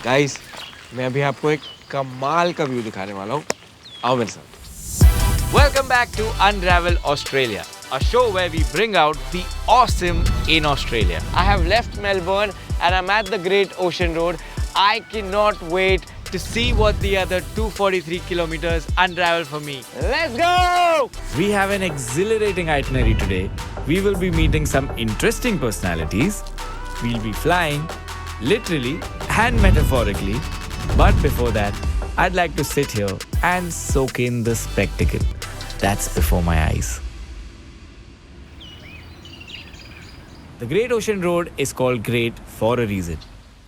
Guys, मैं अभी आपको एक कमाल का व्यू दिखाने वाला हूँ. आओ मेरे साथ. Welcome back to Unravel Australia, a show where we bring out the awesome in Australia. I have left Melbourne and I'm at the Great Ocean Road. I cannot wait to see what the other 243 kilometers unravel for me. Let's go! We have an exhilarating itinerary today. We will be meeting some interesting personalities. We'll be flying, literally and metaphorically. But before that, I'd like to sit here and soak in the spectacle that's before my eyes. The Great Ocean Road is called Great for a reason.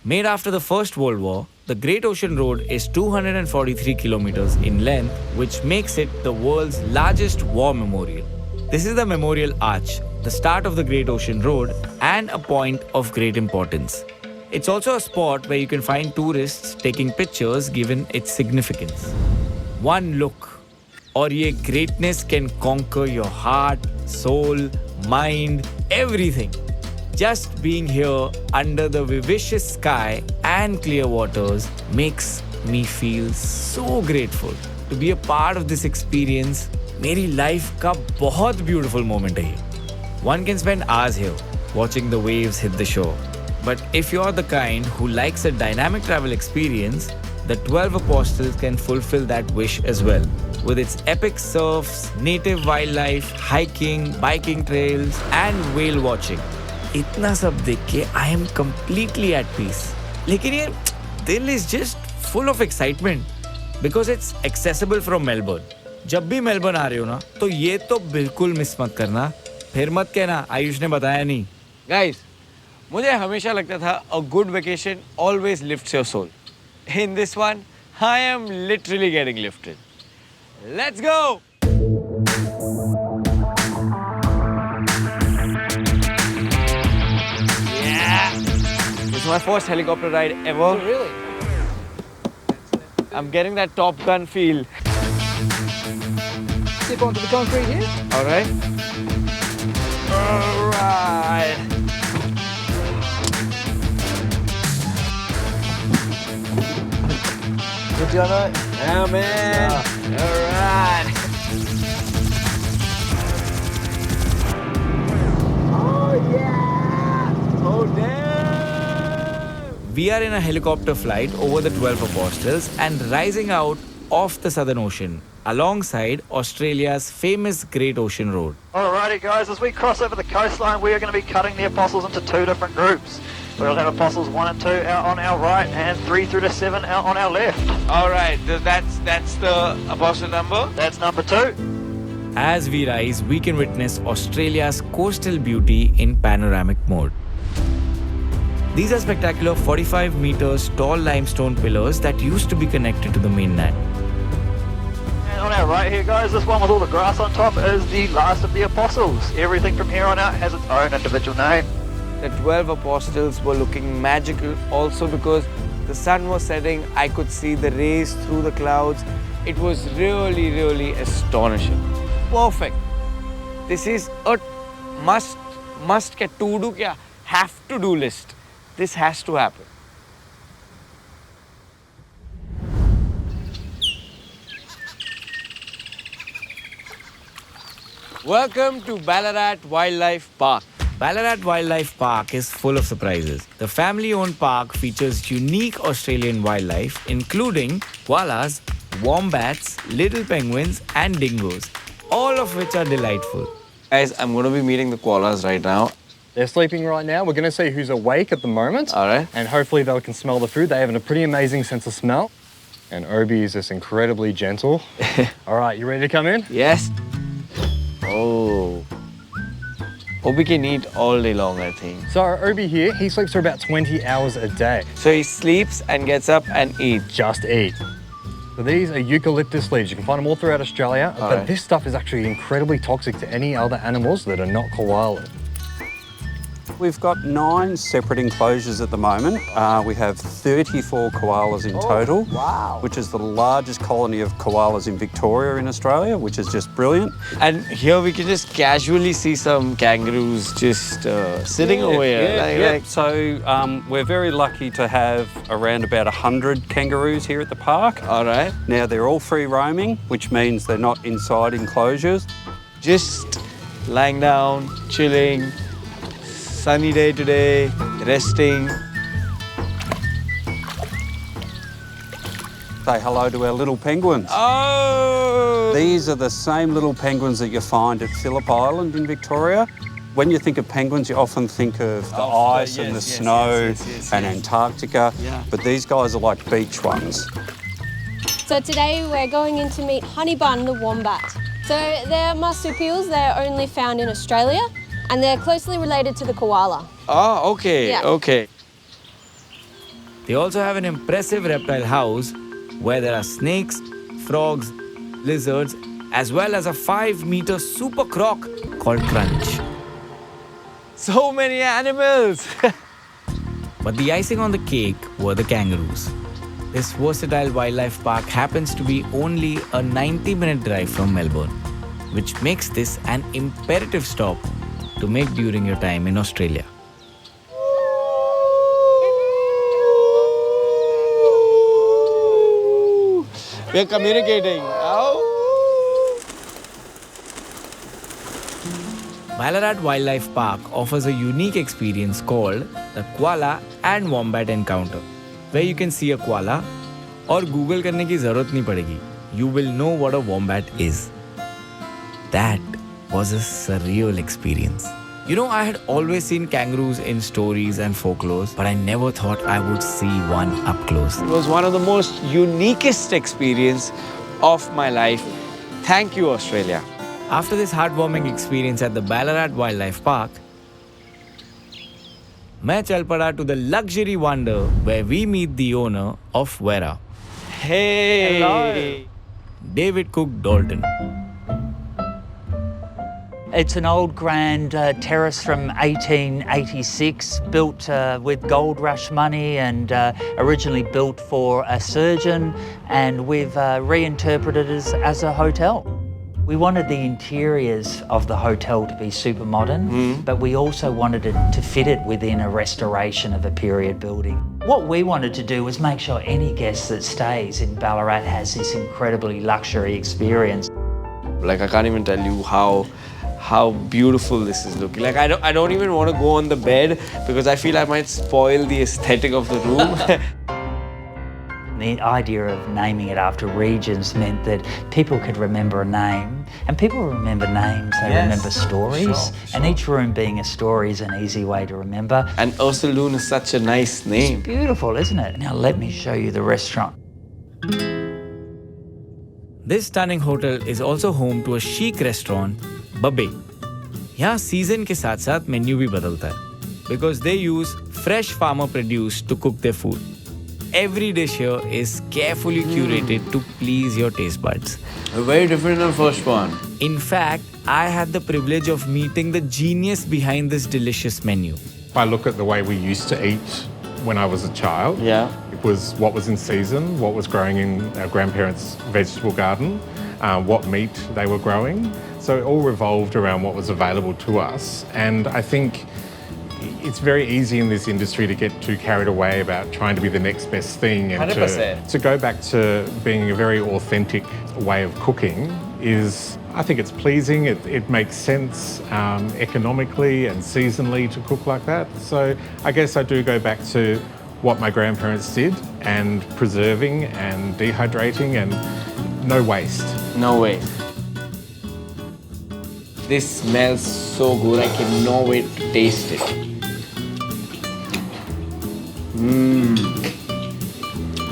Made after the First World War, the Great Ocean Road is 243 kilometers in length, which makes it the world's largest war memorial. This is the Memorial Arch, the start of the Great Ocean Road, and a point of great importance. It's also a spot where you can find tourists taking pictures given its significance. One look, और ये greatness can conquer your heart, soul, mind, everything. Just being here under the vivacious sky and clear waters makes me feel so grateful to be a part of this experience. मेरी life का बहुत beautiful moment है ये. One can spend hours here watching the waves hit the shore. But if you're the kind who likes a dynamic travel experience, the 12 Apostles can fulfill that wish as well. With its epic surfs, native wildlife, hiking, biking trails, and whale watching. इतना सब देख के I am completely at peace. लेकिन ये दिल is just full of excitement because it's accessible from Melbourne. जब भी Melbourne आ रहे हो ना, तो ये तो बिल्कुल मिस मत करना. फिर मत कहना आयुष ने बताया नहीं. Guys, मुझे हमेशा लगता था a good vacation always lifts your soul. In this one, I am literally getting lifted. Let's go! Yeah! This is my first helicopter ride ever. Oh, really? I'm getting that Top Gun feel. Step onto the concrete here. All right. All right. Good job, mate. Yeah, man. All right. Oh, yeah. Oh, damn. We are in a helicopter flight over the 12 Apostles and rising out of the Southern Ocean alongside Australia's famous Great Ocean Road. Alrighty guys, as we cross over the coastline, we are going to be cutting the apostles into two different groups. We'll have apostles 1 and 2 out on our right and 3 through to 7 out on our left. All right. That's the apostle number? That's number 2. As we rise, we can witness Australia's coastal beauty in panoramic mode. These are spectacular 45 meters tall limestone pillars that used to be connected to the mainland. And on our right here guys, this one with all the grass on top is the last of the apostles. Everything from here on out has its own individual name. The 12 apostles were looking magical also because the sun was setting. I could see the rays through the clouds. It was really, really astonishing. Perfect. This is a must get to do kya? Have to do list. This has to happen. Welcome to Ballarat Wildlife Park. Ballarat Wildlife Park is full of surprises. The family-owned park features unique Australian wildlife, including koalas, wombats, little penguins, and dingoes, all of which are delightful. Guys, I'm going to be meeting the koalas right now. They're sleeping right now. We're going to see who's awake at the moment. All right. And hopefully they can smell the food. They have a pretty amazing sense of smell. And Obi is just incredibly gentle. All right, you ready to come in? Yes. Oh. Obi can eat all day long, I think. So Obi here, he sleeps for about 20 hours a day. So he sleeps and gets up and eats. Just eat. So these are eucalyptus leaves. You can find them all throughout Australia. But this stuff is actually incredibly toxic to any other animals that are not koala. We've got 9 separate enclosures at the moment. We have 34 koalas in total, which is the largest colony of koalas in Victoria in Australia, which is just brilliant. And here we can just casually see some kangaroos just sitting over here. So we're very lucky to have around about 100 kangaroos here at the park. All right. Now, they're all free roaming, which means they're not inside enclosures. Just lying down, chilling, sunny day today, resting. Say hello to our little penguins. Oh! These are the same little penguins that you find at Phillip Island in Victoria. When you think of penguins, you often think of the ice and the snow and Antarctica, but these guys are like beach ones. So today we're going in to meet Honeybun the wombat. So they're marsupials, they're only found in Australia and they're closely related to the koala. Oh, okay, Yeah. okay. They also have an impressive reptile house where there are snakes, frogs, lizards, as well as a 5-meter super croc called Crunch. So many animals! But the icing on the cake were the kangaroos. This versatile wildlife park happens to be only a 90-minute drive from Melbourne, which makes this an imperative stop to make during your time in Australia. We're communicating. Oh. Ballarat Wildlife Park offers a unique experience called the Koala and Wombat Encounter, where you can see a koala और Google करने की ज़रूरत नहीं पड़ेगी. You will know what a wombat is. That was a surreal experience. You know, I had always seen kangaroos in stories and folklores, but I never thought I would see one up close. It was one of the most uniquest experience of my life. Thank you, Australia. After this heartwarming experience at the Ballarat Wildlife Park, मैं चल पड़ा to the luxury wonder where we meet the owner of Vera, Hey! Hello. David Cook Dalton. It's an old grand terrace from 1886, built with gold rush money and originally built for a surgeon, and we've reinterpreted it as a hotel. We wanted the interiors of the hotel to be super modern, but we also wanted it to fit it within a restoration of a period building. What we wanted to do was make sure any guest that stays in Ballarat has this incredibly luxury experience. Like, I can't even tell you how beautiful this is looking. Like, I don't even want to go on the bed because I feel I might spoil the aesthetic of the room. The idea of naming it after regions meant that people could remember a name, and people remember names, they remember stories, and each room being a story is an easy way to remember. And Ursulun is such a nice name. Beautiful, isn't it? Now let me show you the restaurant. This stunning hotel is also home to a chic restaurant, Gobble. यहाँ season के साथ साथ menu भी बदलता है because they use fresh farmer produce to cook their food. Every dish here is carefully curated to please your taste buds. Very different than the first one. In fact, I had the privilege of meeting the genius behind this delicious menu. If I look at the way we used to eat when I was a child, it was what was in season, what was growing in our grandparents' vegetable garden, what meat they were growing. So it all revolved around what was available to us. And I think it's very easy in this industry to get too carried away about trying to be the next best thing, and 100%. to go back to being a very authentic way of cooking is, I think it's pleasing, it makes sense economically and seasonally to cook like that. So I guess I do go back to what my grandparents did, and preserving and dehydrating and no waste. No way. This smells so good. I cannot wait to taste it.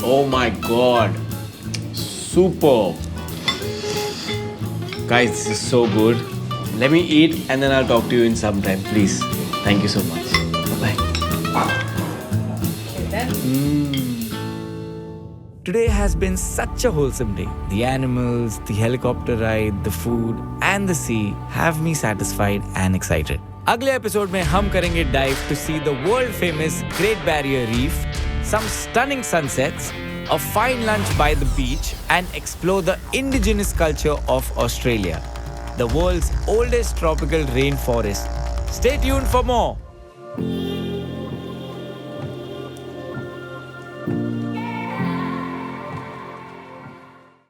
Oh my god. Super. Guys, this is so good. Let me eat and then I'll talk to you in some time, please. Thank you so much. Bye-bye. Today has been such a wholesome day. The animals, the helicopter ride, the food, and the sea have me satisfied and excited. अगले episode में हम करेंगे dive to see the world famous Great Barrier Reef, some stunning sunsets, a fine lunch by the beach, and explore the indigenous culture of Australia, the world's oldest tropical rainforest. Stay tuned for more.